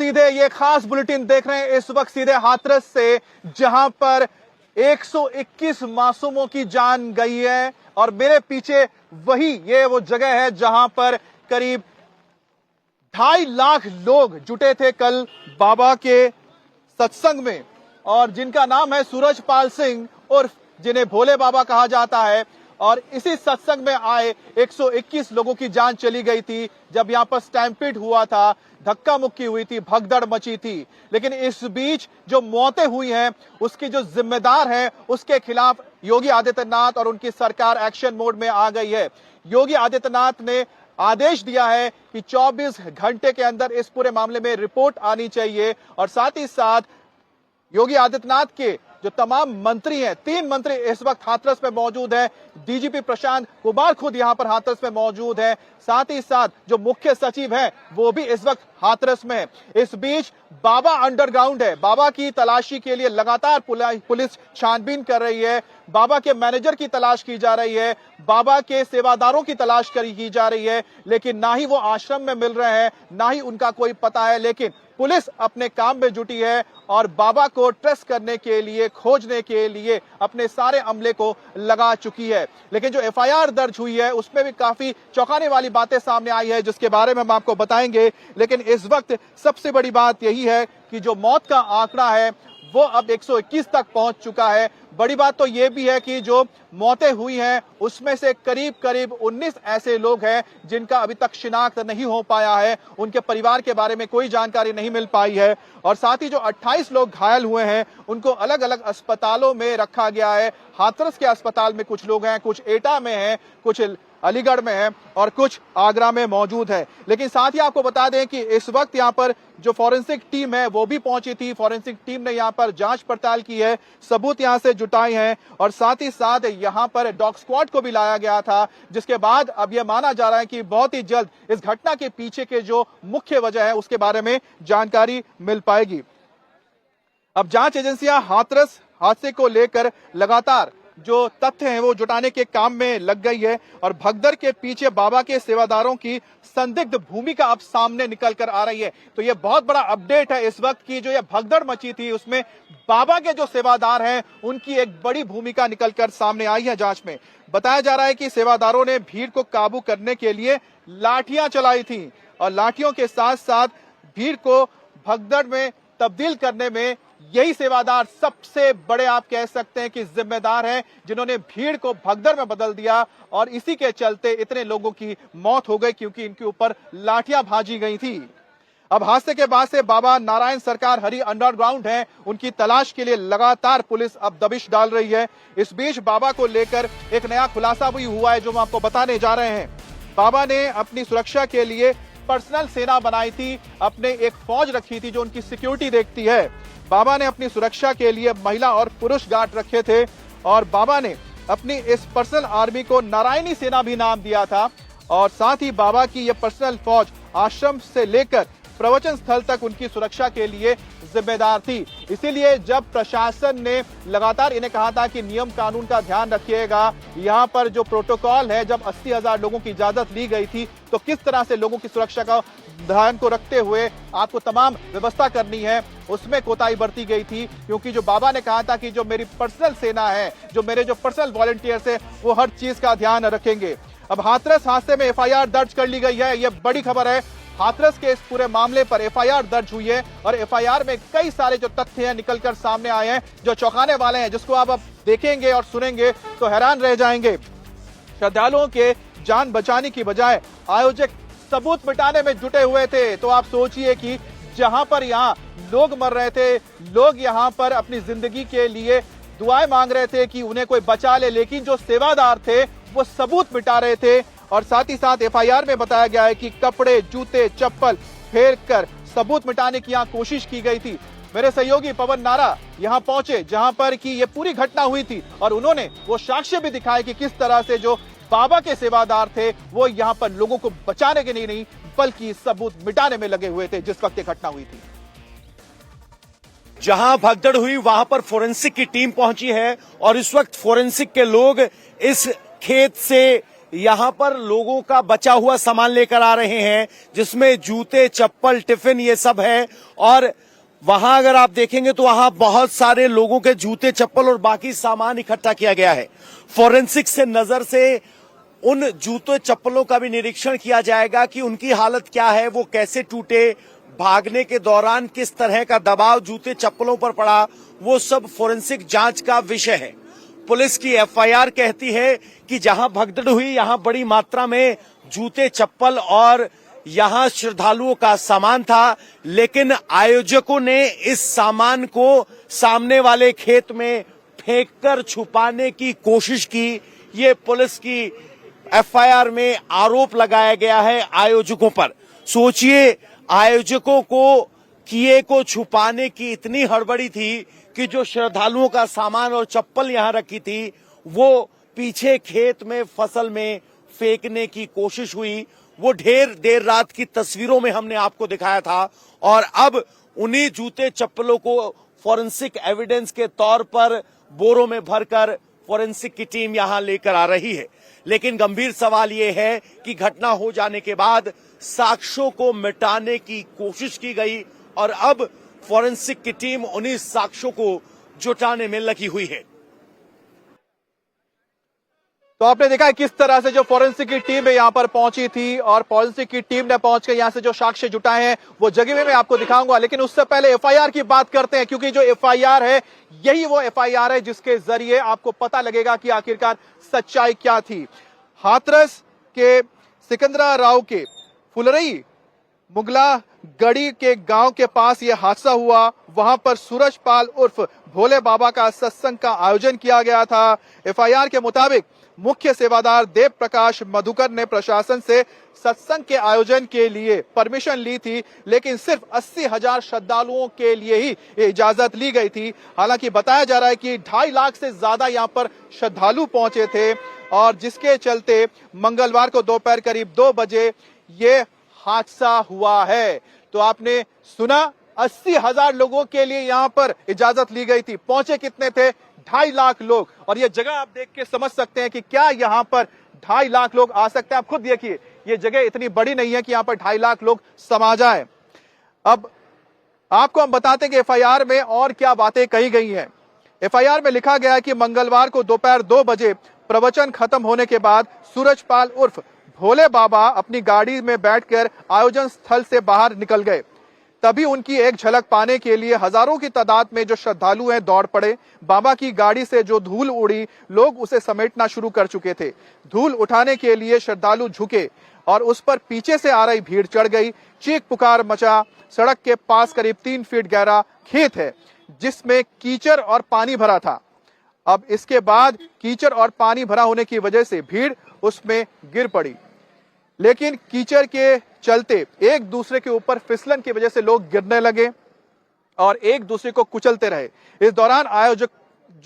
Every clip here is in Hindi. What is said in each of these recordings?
सीधे ये खास बुलेटिन देख रहे हैं इस वक्त सीधे हाथरस से, जहां पर 121 मासूमों की जान गई है। और मेरे पीछे ये वो जगह है जहां पर करीब 2.5 लाख लोग जुटे थे कल बाबा के सत्संग में, और जिनका नाम है सूरजपाल सिंह और जिन्हें भोले बाबा कहा जाता है। और इसी सत्संग में आए 121 लोगों की जान चली गई थी जब यहां पर स्टैम्पीड हुआ था, धक्का मुक्की हुई थी, भगदड़ मची थी। लेकिन इस बीच जो मौतें हुई हैं उसकी जो जिम्मेदार है उसके खिलाफ योगी आदित्यनाथ और उनकी सरकार एक्शन मोड में आ गई है। योगी आदित्यनाथ ने आदेश दिया है कि 24 घंटे के अंदर इस पूरे मामले में रिपोर्ट आनी चाहिए। और साथ ही साथ योगी आदित्यनाथ के जो तमाम मंत्री हैं, 3 मंत्री इस वक्त हाथरस में मौजूद हैं। डीजीपी प्रशांत कुमार खुद यहां पर हाथरस में मौजूद है। साथ ही साथ जो मुख्य सचिव हैं वो भी इस वक्त हाथरस में है। इस बीच बाबा अंडरग्राउंड है, बाबा की तलाशी के लिए लगातार पुलिस छानबीन कर रही है। बाबा के मैनेजर की तलाश की जा रही है, बाबा के सेवादारों की तलाश की जा रही है, लेकिन ना ही वो आश्रम में मिल रहे हैं, ना ही उनका कोई पता है। लेकिन पुलिस अपने काम में जुटी है और बाबा को ट्रेस करने के लिए, खोजने के लिए अपने सारे अमले को लगा चुकी है। लेकिन जो एफआईआर दर्ज हुई है उसमें भी काफी चौंकाने वाली बातें सामने आई है, जिसके बारे में हम आपको बताएंगे। लेकिन इस वक्त सबसे बड़ी बात यही है कि जो मौत का आंकड़ा है वो अब 121 तक पहुंच चुका है। बड़ी बात तो ये भी है कि जो मौतें हुई हैं उसमें से करीब 19 ऐसे लोग हैं जिनका अभी तक शिनाख्त नहीं हो पाया है, उनके परिवार के बारे में कोई जानकारी नहीं मिल पाई है। और साथ ही जो 28 लोग घायल हुए हैं उनको अलग अलग अस्पतालों में रखा गया है। हाथरस के अस्पताल में कुछ लोग हैं, कुछ एटा में हैं, कुछ अलीगढ़ में है और कुछ आगरा में मौजूद है। लेकिन साथ ही आपको बता दें कि इस वक्त यहाँ पर जो फॉरेंसिक टीम है वो भी पहुंची थी। फॉरेंसिक टीम ने यहाँ पर जांच पड़ताल की है, सबूत यहाँ से जुटाए हैं और साथ ही साथ यहाँ पर डॉग स्क्वाड को भी लाया गया था, जिसके बाद अब यह माना जा रहा है कि बहुत ही जल्द इस घटना के पीछे के जो मुख्य वजह है उसके बारे में जानकारी मिल पाएगी। अब जांच एजेंसियां हाथरस हादसे को लेकर लगातार जो तथ्य हैं वो जुटाने के काम में लग गई है और भगदड़ के पीछे बाबा के सेवादारों की संदिग्ध भूमिका अब सामने निकल कर आ रही है। तो ये बहुत बड़ा अपडेट है इस वक्त की, जो ये भगदड़ मची थी उसमें बाबा के जो सेवादार हैं उनकी एक बड़ी भूमिका निकल कर सामने आई है। जांच में बताया जा रहा है कि सेवादारों ने भीड़ को काबू करने के लिए लाठियां चलाई थी और लाठियों के साथ साथ भीड़ को भगदड़ में तब्दील करने में यही सेवादार सबसे बड़े आप कह सकते हैं कि जिम्मेदार हैं, जिन्होंने भीड़ को भगदड़ में बदल दिया और इसी के चलते इतने लोगों की मौत हो गई क्योंकि इनके ऊपर लाठियां भाजी गई थी। अब हादसे के बाद से बाबा नारायण सरकार हरि अंडरग्राउंड है, उनकी तलाश के लिए लगातार पुलिस अब दबिश डाल रही है। इस बीच बाबा को लेकर एक नया खुलासा भी हुआ है जो हम आपको बताने जा रहे हैं। बाबा ने अपनी सुरक्षा के लिए पर्सनल सेना बनाई थी, अपने एक फौज रखी थी जो उनकी सिक्योरिटी देखती है। बाबा ने अपनी सुरक्षा के लिए महिला और पुरुष गार्ड रखे थे और बाबा ने अपनी इस पर्सनल आर्मी को नारायणी सेना भी नाम दिया था। और साथ ही बाबा की यह पर्सनल फौज आश्रम से लेकर प्रवचन स्थल तक उनकी सुरक्षा के लिए जिम्मेदार थी। इसीलिए जब प्रशासन ने लगातार इन्हें कहा था कि नियम कानून का ध्यान रखिएगा, यहाँ पर जो प्रोटोकॉल है, जब 80,000 लोगों की इजाजत ली गई थी तो किस तरह से लोगों की सुरक्षा का ध्यान को रखते हुए आपको तमाम व्यवस्था करनी है, उसमें कोताही बरती गई थी। क्योंकि जो बाबा ने कहा था कि जो मेरी पर्सनल सेना है, जो मेरे जो पर्सनल वॉलंटियर्स है, वो हर चीज का ध्यान रखेंगे। अब हाथरस हादसे में एफआईआर दर्ज कर ली गई है, यह बड़ी खबर है। हाथरस के इस पूरे मामले पर एफआईआर दर्ज हुई है और एफआईआर में कई सारे जो तथ्य हैं निकलकर सामने आए हैं जो चौंकाने वाले हैं, जिसको आप अब देखेंगे और सुनेंगे तो हैरान रह जाएंगे। श्रद्धालुओं के जान बचाने की बजाय आयोजक सबूत मिटाने में जुटे हुए थे। तो आप सोचिए कि जहां पर यहाँ लोग मर रहे थे, लोग यहाँ पर अपनी जिंदगी के लिए दुआएं मांग रहे थे कि उन्हें कोई बचा ले, लेकिन जो सेवादार थे वो सबूत मिटा रहे थे। और साथ ही साथ एफआईआर में बताया गया है कि कपड़े, जूते, चप्पल फेंक कर सबूत मिटाने की यहाँ कोशिश की गई थी। मेरे सहयोगी पवन नारा यहाँ पहुंचे जहां पर कि ये पूरी घटना हुई थी और उन्होंने वो साक्ष्य भी दिखाए कि किस तरह से जो बाबा के सेवादार थे वो यहाँ पर लोगों को बचाने के लिए नहीं बल्कि सबूत मिटाने में लगे हुए थे जिस वक्त ये घटना हुई थी। जहां भगदड़ हुई वहां पर फोरेंसिक की टीम पहुंची है और इस वक्त फोरेंसिक के लोग इस खेत से यहाँ पर लोगों का बचा हुआ सामान लेकर आ रहे हैं, जिसमें जूते, चप्पल, टिफिन ये सब है। और वहां अगर आप देखेंगे तो वहां बहुत सारे लोगों के जूते, चप्पल और बाकी सामान इकट्ठा किया गया है। फोरेंसिक से नजर से उन जूते, चप्पलों का भी निरीक्षण किया जाएगा कि उनकी हालत क्या है, वो कैसे टूटे, भागने के दौरान किस तरह का दबाव जूते, चप्पलों पर पड़ा, वो सब फोरेंसिक जांच का विषय है। पुलिस की एफआईआर कहती है कि जहां भगदड़ हुई, यहां बड़ी मात्रा में जूते, चप्पल और यहां श्रद्धालुओं का सामान था, लेकिन आयोजकों ने इस सामान को सामने वाले खेत में फेंककर छुपाने की कोशिश की। ये पुलिस की एफआईआर में आरोप लगाया गया है आयोजकों पर। सोचिए, आयोजकों को किए को छुपाने की इतनी हड़बड़ी थी कि जो श्रद्धालुओं का सामान और चप्पल यहां रखी थी, वो पीछे खेत में, फसल में फेंकने की कोशिश हुई। वो ढेर देर रात की तस्वीरों में हमने आपको दिखाया था। और अब उन्हीं जूते, चप्पलों को फोरेंसिक एविडेंस के तौर पर बोरों में भरकर फोरेंसिक की टीम यहां लेकर आ रही है। लेकिन गंभीर सवाल यह है कि घटना हो जाने के बाद साक्ष्यों को मिटाने की कोशिश की गई और अब फोरेंसिक की टीम उन्हीं साक्ष्यों को जुटाने में लगी हुई है। तो आपने देखा है किस तरह से जो फोरेंसिक की टीम है यहां पर पहुंची थी और फोरेंसिक की टीम ने पहुंचकर यहां से जो साक्ष्य जुटाए हैं वो जगह में मैं आपको दिखाऊंगा। लेकिन उससे पहले एफआईआर की बात करते हैं, क्योंकि जो एफआईआर है यही वो एफआईआर है जिसके जरिए आपको पता लगेगा कि आखिरकार सच्चाई क्या थी। हाथरस के सिकंदरा राव के फुलरई मुगला गढ़ी के गांव के पास यह हादसा हुआ। वहां पर सूरजपाल उर्फ भोले बाबा का सत्संग का आयोजन किया गया था। एफआईआर के मुताबिक मुख्य सेवादार देव प्रकाश मधुकर ने प्रशासन से सत्संग के आयोजन के लिए परमिशन ली थी, लेकिन सिर्फ 80,000 श्रद्धालुओं के लिए ही इजाजत ली गई थी। हालांकि बताया जा रहा है कि 2.5 लाख से ज्यादा यहां पर श्रद्धालु पहुंचे थे और जिसके चलते मंगलवार को दोपहर करीब 2 बजे ये हादसा हुआ है। तो आपने सुना, 80,000 लोगों के लिए यहां पर इजाजत ली गई थी। पहुंचे कितने थे? 2.5 लाख लोग। और ये जगह आप देख के समझ सकते हैं कि क्या यहां पर 2.5 लाख लोग आ सकते हैं। आप खुद देखिए, ये जगह इतनी बड़ी नहीं है कि यहां पर 2.5 लाख लोग समा जाए। अब आपको हम बताते हैं कि एफआईआर में और क्या बातें कही गई हैं। एफआईआर में लिखा गया है कि मंगलवार को दोपहर 2 बजे प्रवचन खत्म होने के बाद सूरजपाल उर्फ भोले बाबा अपनी गाड़ी में बैठकर आयोजन स्थल से बाहर निकल गए। तभी उनकी एक झलक पाने के लिए हजारों की तादाद में जो श्रद्धालु हैं दौड़ पड़े। बाबा की गाड़ी से जो धूल उड़ी, लोग उसे समेटना शुरू कर चुके थे। धूल उठाने के लिए श्रद्धालु झुके और उस पर पीछे से आ रही भीड़ चढ़ गई। चीख पुकार मचा। सड़क के पास करीब 3 फीट गहरा खेत है जिसमें कीचड़ और पानी भरा था। अब इसके बाद कीचड़ और पानी भरा होने की वजह से भीड़ उसमें गिर पड़ी, लेकिन कीचड़ के चलते एक दूसरे के ऊपर फिसलन की वजह से लोग गिरने लगे और एक दूसरे को कुचलते रहे। इस दौरान आयोजक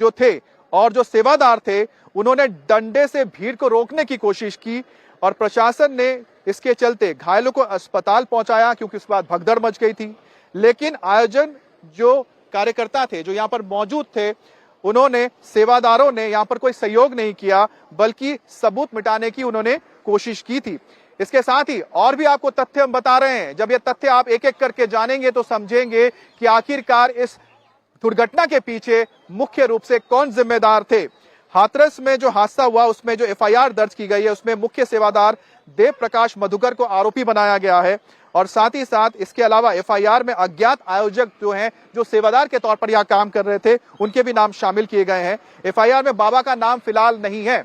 जो थे और जो सेवादार थे, उन्होंने डंडे से भीड़ को रोकने की कोशिश की और प्रशासन ने इसके चलते घायलों को अस्पताल पहुंचाया, क्योंकि इस बात भगदड़ मच गई थी। लेकिन आयोजन जो कार्यकर्ता थे, जो यहाँ पर मौजूद थे, उन्होंने, सेवादारों ने यहाँ पर कोई सहयोग नहीं किया, बल्कि सबूत मिटाने की उन्होंने कोशिश की थी। इसके साथ ही और भी आपको तथ्य हम बता रहे हैं। जब ये तथ्य आप एक एक करके जानेंगे तो समझेंगे कि आखिरकार इस दुर्घटना के पीछे मुख्य रूप से कौन जिम्मेदार थे। हाथरस में जो हादसा हुआ उसमें जो एफआईआर दर्ज की गई है उसमें मुख्य सेवादार देव प्रकाश मधुकर को आरोपी बनाया गया है और साथ ही साथ इसके अलावा एफआईआर में अज्ञात आयोजक जो हैं, जो सेवादार के तौर पर यहां काम कर रहे थे, उनके भी नाम शामिल किए गए हैं। एफआईआर में बाबा का नाम फिलहाल नहीं है,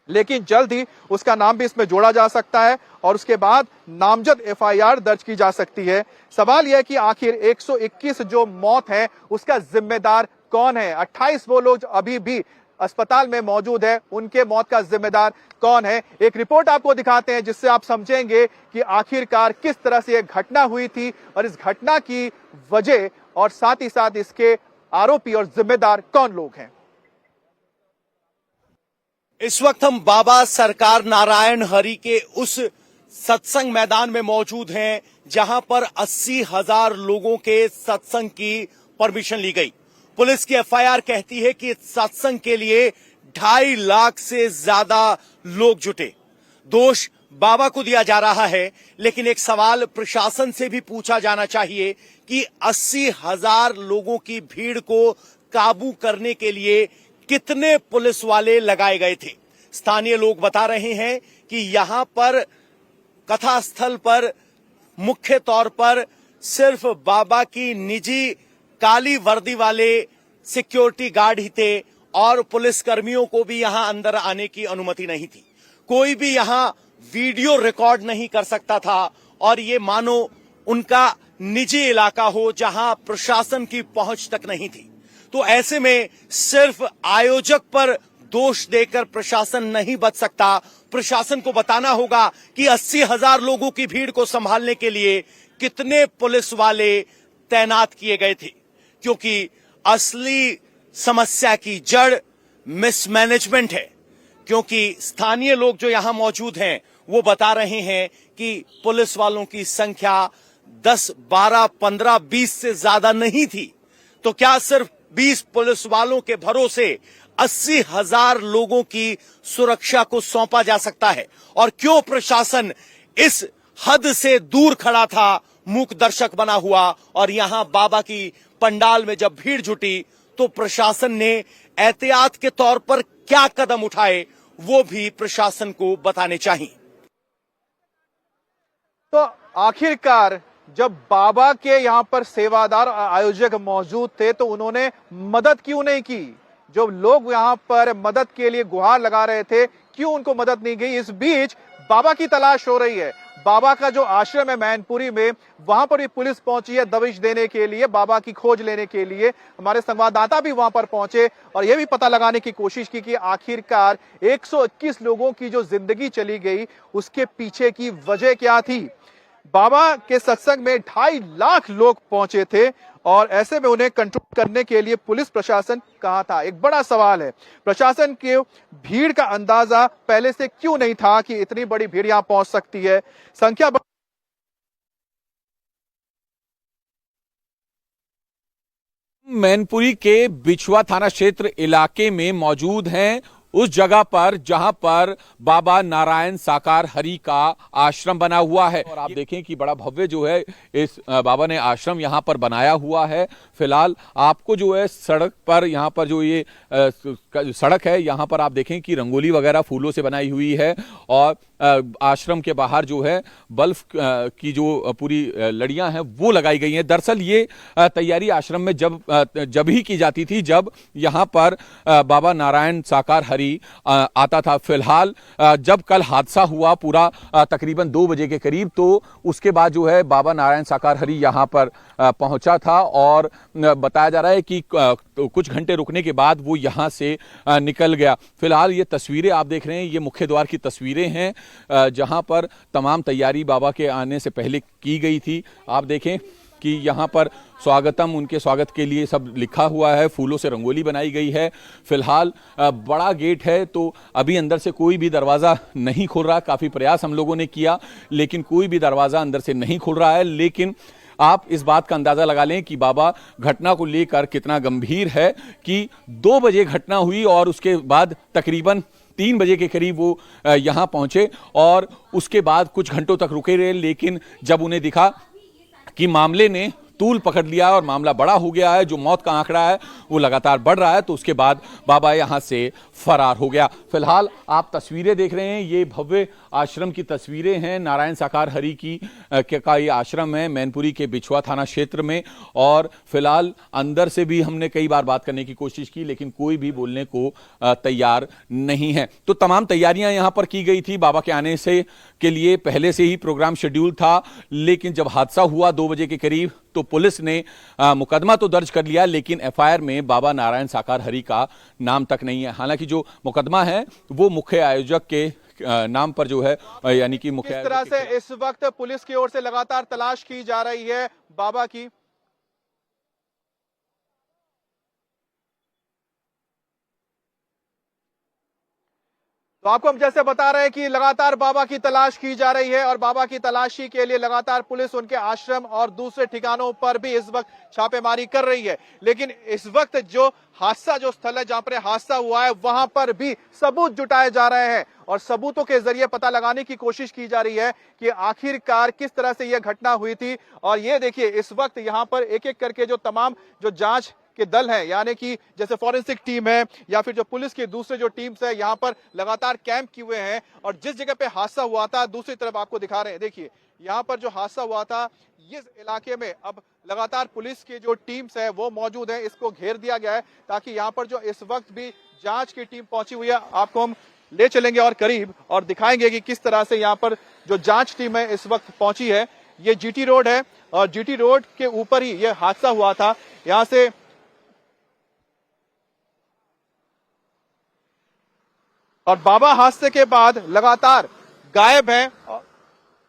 लेकिन जल्द ही उसका नाम भी इसमें जोड़ा जा सकता है और उसके बाद नामजद एफआईआर दर्ज की जा सकती है। सवाल यह है कि आखिर 121 जो मौत है उसका जिम्मेदार कौन है। 28 वो लोग अभी भी अस्पताल में मौजूद है, उनके मौत का जिम्मेदार कौन है। एक रिपोर्ट आपको दिखाते हैं जिससे आप समझेंगे कि आखिरकार किस तरह से यह घटना हुई थी और इस घटना की वजह और साथ ही साथ इसके आरोपी और जिम्मेदार कौन लोग हैं। इस वक्त हम बाबा सरकार नारायण हरि के उस सत्संग मैदान में मौजूद हैं जहां पर 80,000 लोगों के सत्संग की परमिशन ली गई। पुलिस की एफआईआर कहती है कि सत्संग के लिए 2.5 लाख से ज्यादा लोग जुटे। दोष बाबा को दिया जा रहा है, लेकिन एक सवाल प्रशासन से भी पूछा जाना चाहिए कि 80,000 लोगों की भीड़ को काबू करने के लिए कितने पुलिस वाले लगाए गए थे। स्थानीय लोग बता रहे हैं कि यहां पर कथा स्थल पर मुख्य तौर पर सिर्फ बाबा की निजी काली वर्दी वाले सिक्योरिटी गार्ड ही थे और पुलिस कर्मियों को भी यहां अंदर आने की अनुमति नहीं थी। कोई भी यहां वीडियो रिकॉर्ड नहीं कर सकता था और ये मानो उनका निजी इलाका हो जहां प्रशासन की पहुंच तक नहीं थी। तो ऐसे में सिर्फ आयोजक पर दोष देकर प्रशासन नहीं बच सकता। प्रशासन को बताना होगा कि 80,000 लोगों की भीड़ को संभालने के लिए कितने पुलिस वाले तैनात किए गए थे, क्योंकि असली समस्या की जड़ मिसमैनेजमेंट है। क्योंकि स्थानीय लोग जो यहां मौजूद हैं वो बता रहे हैं कि पुलिस वालों की संख्या 10, 12, 15, 20 से ज्यादा नहीं थी। तो क्या सिर्फ 20 पुलिस वालों के भरोसे 80,000 लोगों की सुरक्षा को सौंपा जा सकता है? और क्यों प्रशासन इस हद से दूर खड़ा था, मूक दर्शक बना हुआ? और यहां बाबा की पंडाल में जब भीड़ जुटी तो प्रशासन ने एहतियात के तौर पर क्या कदम उठाए, वो भी प्रशासन को बताने चाहिए। तो आखिरकार जब बाबा के यहां पर सेवादार आयोजक मौजूद थे तो उन्होंने मदद क्यों नहीं की? जो लोग यहां पर मदद के लिए गुहार लगा रहे थे, क्यों उनको मदद नहीं गई? इस बीच बाबा की तलाश हो रही है। बाबा का जो आश्रम है मैनपुरी में, वहां पर भी पुलिस पहुंची है दबिश देने के लिए, बाबा की खोज लेने के लिए। हमारे संवाददाता भी वहां पर पहुंचे और यह भी पता लगाने की कोशिश की कि आखिरकार 121 लोगों की जो जिंदगी चली गई उसके पीछे की वजह क्या थी। बाबा के सत्संग में 2.5 लाख लोग पहुंचे थे और ऐसे में उन्हें कंट्रोल करने के लिए पुलिस प्रशासन कहां था? एक बड़ा सवाल है। प्रशासन के भीड़ का अंदाजा पहले से क्यों नहीं था कि इतनी बड़ी भीड़ यहां पहुंच सकती है? संख्या मैनपुरी के बिछुआ थाना क्षेत्र इलाके में मौजूद हैं, उस जगह पर जहां पर बाबा नारायण साकार हरि का आश्रम बना हुआ है। और आप देखें कि बड़ा भव्य जो है इस बाबा ने आश्रम यहां पर बनाया हुआ है। फिलहाल आपको जो है सड़क पर यहां पर जो ये सड़क है यहां पर आप देखें कि रंगोली वगैरह फूलों से बनाई हुई है और आश्रम के बाहर जो है बल्ब की जो पूरी लड़ियां हैं वो लगाई गई हैं। दरअसल ये तैयारी आश्रम में जब ही की जाती थी जब यहां पर बाबा नारायण साकार हरि आता था। फिलहाल जब कल हादसा हुआ पूरा तकरीबन 2 बजे के करीब, तो उसके बाद जो है बाबा नारायण साकार हरि यहां पर पहुंचा था और बताया जा रहा है कि कुछ घंटे रुकने के बाद वो यहां से निकल गया। फिलहाल ये तस्वीरें आप देख रहे हैं, ये मुख्य द्वार की तस्वीरें हैं जहां पर तमाम तैयारी बाबा के आने से पहले की गई थी। आप देखें कि यहाँ पर स्वागतम, उनके स्वागत के लिए सब लिखा हुआ है, फूलों से रंगोली बनाई गई है। फिलहाल बड़ा गेट है तो अभी अंदर से कोई भी दरवाज़ा नहीं खुल रहा। काफ़ी प्रयास हम लोगों ने किया लेकिन कोई भी दरवाज़ा अंदर से नहीं खुल रहा है। लेकिन आप इस बात का अंदाज़ा लगा लें कि बाबा घटना को लेकर कितना गंभीर है कि 2 बजे घटना हुई और उसके बाद तकरीबन 3 बजे के करीब वो यहाँ पहुँचे और उसके बाद कुछ घंटों तक रुके रहे। लेकिन जब उन्हें दिखा कि मामले ने तूल पकड़ लिया और मामला बड़ा हो गया है, जो मौत का आंकड़ा है वो लगातार बढ़ रहा है, तो उसके बाद बाबा यहां से फरार हो गया। फिलहाल आप तस्वीरें देख रहे हैं, ये भव्य आश्रम की तस्वीरें हैं। नारायण साकार हरि की का ये आश्रम है मैनपुरी के बिछुआ थाना क्षेत्र में। और फिलहाल अंदर से भी हमने कई बार बात करने की कोशिश की लेकिन कोई भी बोलने को तैयार नहीं है। तो तमाम तैयारियां यहां पर की गई थी, बाबा के आने से के लिए पहले से ही प्रोग्राम शेड्यूल था। लेकिन जब हादसा हुआ 2 बजे के करीब तो पुलिस ने मुकदमा तो दर्ज कर लिया लेकिन एफआईआर में बाबा नारायण साकार हरि का नाम तक नहीं है। हालांकि जो मुकदमा है वो मुख्य आयोजक के नाम पर जो है, यानी कि मुख्य इस तरह से इस वक्त पुलिस की ओर से लगातार तलाश की जा रही है बाबा की। तो आपको हम जैसे बता रहे हैं कि लगातार बाबा की तलाश की जा रही है और बाबा की तलाशी के लिए लगातार पुलिस उनके आश्रम और दूसरे ठिकानों पर भी इस वक्त छापेमारी कर रही है। लेकिन इस वक्त जो हादसा जो स्थल है जहां पर हादसा हुआ है वहां पर भी सबूत जुटाए जा रहे हैं और सबूतों के जरिए पता लगाने की कोशिश की जा रही है कि आखिरकार किस तरह से यह घटना हुई थी। और ये देखिए इस वक्त यहां पर एक एक करके जो तमाम जो जांच के दल हैं, यानी कि जैसे फॉरेंसिक टीम है या फिर जो पुलिस की दूसरे जो टीम्स है, यहां पर लगातार कैंप किए हुए हैं। और जिस जगह पे हादसा हुआ था दूसरी तरफ आपको दिखा रहे हैं, देखिए यहां पर जो हादसा हुआ था इस इलाके में अब लगातार पुलिस की जो टीम्स है वो मौजूद है, इसको घेर दिया गया है ताकि यहां पर जो इस वक्त भी जांच की टीम पहुंची हुई है आपको हम ले चलेंगे और करीब और दिखाएंगे कि किस तरह से यहां पर जो जांच टीम है इस वक्त पहुंची है। ये जीटी रोड है और जीटी रोड के ऊपर ही यह हादसा हुआ था। यहां से और बाबा हादसे के बाद लगातार गायब हैं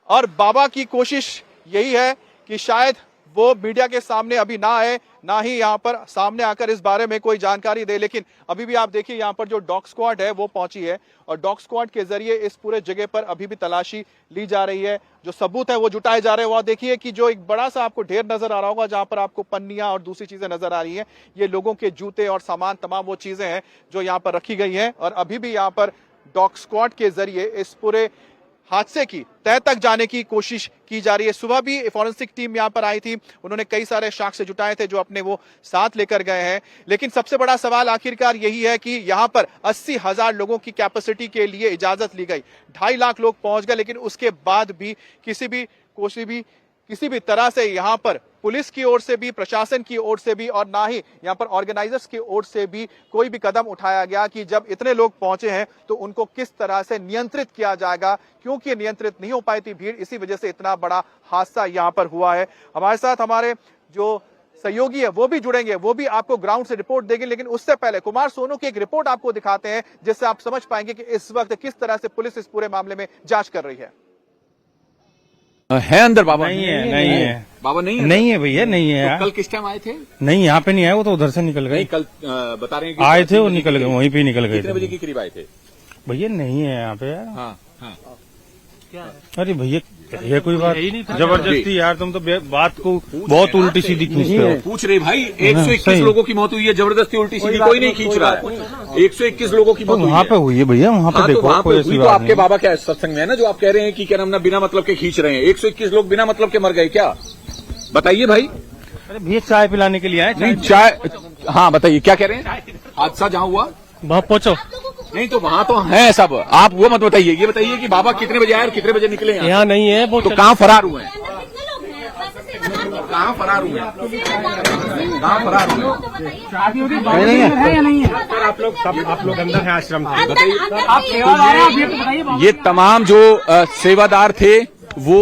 और बाबा की कोशिश यही है कि शायद वो मीडिया के सामने अभी ना आए, ना ही यहां पर सामने आकर इस बारे में कोई जानकारी दे। लेकिन अभी भी आप देखिए यहां पर जो डॉग स्क्वाड है वो पहुंची है और डॉग स्क्वाड के जरिए इस पूरे जगह पर अभी भी तलाशी ली जा रही है। जो सबूत है वो जुटाए जा रहे हैं। वहां देखिए कि जो एक बड़ा सा आपको ढेर नजर आ रहा होगा जहां पर आपको पन्नियां और दूसरी चीजें नजर आ रही हैं, ये लोगों के जूते और सामान तमाम वो चीजें हैं जो यहाँ पर रखी गई हैं। और अभी भी यहाँ पर डॉग स्क्वाड के जरिए इस पूरे हादसे की तह तक जाने की कोशिश की जा रही है। सुबह भी फॉरेंसिक टीम यहां पर आई थी, उन्होंने कई सारे साक्ष्य जुटाए थे जो अपने वो साथ लेकर गए हैं। लेकिन सबसे बड़ा सवाल आखिरकार यही है कि यहां पर 80,000 लोगों की कैपेसिटी के लिए इजाजत ली गई, 2.5 लाख लोग पहुंच गए, लेकिन उसके बाद भी किसी भी तरह से यहां पर पुलिस की ओर से भी, प्रशासन की ओर से भी और ना ही यहां पर ऑर्गेनाइजर्स की ओर से भी कोई भी कदम उठाया गया कि जब इतने लोग पहुंचे हैं तो उनको किस तरह से नियंत्रित किया जाएगा, क्योंकि नियंत्रित नहीं हो पाई थी भीड़, इसी वजह से इतना बड़ा हादसा यहां पर हुआ है। हमारे साथ हमारे जो सहयोगी है वो भी जुड़ेंगे, वो भी आपको ग्राउंड से रिपोर्ट देंगे। लेकिन उससे पहले कुमार सोनू की एक रिपोर्ट आपको दिखाते हैं जिससे आप समझ पाएंगे कि इस वक्त किस तरह से पुलिस इस पूरे मामले में जांच कर रही है। अंदर बाबा नहीं है बाबा नहीं है, नहीं है भैया, नहीं है यार। कल किस टाइम आए थे? नहीं, यहाँ पे नहीं आए, वो तो उधर से निकल गए। कल बता रहे हैं कि आए थे और निकल गए, वहीं पे निकल गए। कितने बजे के करीब आए थे? भैया नहीं है यहाँ पे यार। हाँ हाँ। अरे भैया ये कोई बात जबरदस्ती यार, तुम तो बात को बहुत उल्टी सीधी खींचते हो। पूछ रहे भाई 121 लोगों की मौत हुई है, जबरदस्ती उल्टी सीधी कोई नहीं खींच रहा है। 121 लोगों की मौत वहाँ पे हुई है भैया, वहाँ पे देखो कोई ऐसी तो बात आपके बाबा क्या सत्संग में है ना जो आप कह रहे हैं कि क्या नाम ना बिना मतलब के खींच रहे हैं। 121 लोग बिना मतलब के मर गए क्या? बताइए भाई। अरे भैया चाय पिलाने के लिए आए। नहीं चाय, हाँ बताइए क्या कह रहे हैं? हादसा जहाँ हुआ वहाँ पहुँचो। नहीं तो वहाँ तो है सब, आप वो मत बताइए, ये बताइए कि बाबा कितने बजे आए और कितने बजे निकले? यहाँ नहीं है वो। तो कहाँ फरार हुए हैं? कहाँ फरार हुए हैं? कहाँ फरार हुए हैं? आप लोग अंदर है आश्रम में। बताइए ये तमाम जो सेवादार थे वो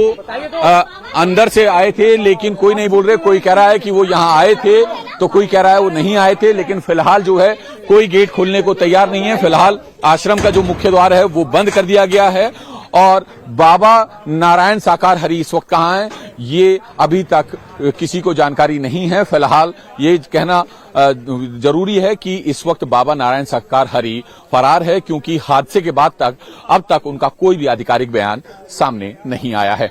अंदर से आए थे, लेकिन कोई नहीं बोल रहे। कोई कह रहा है कि वो यहाँ आए थे तो कोई कह रहा है वो नहीं आए थे। लेकिन फिलहाल जो है कोई गेट खोलने को तैयार नहीं है। फिलहाल आश्रम का जो मुख्य द्वार है वो बंद कर दिया गया है और बाबा नारायण साकार हरि इस वक्त कहाँ हैं ये अभी तक किसी को जानकारी नहीं है। फिलहाल ये कहना जरूरी है कि इस वक्त बाबा नारायण साकार हरि फरार है, क्योंकि हादसे के बाद तक अब तक उनका कोई भी आधिकारिक बयान सामने नहीं आया है।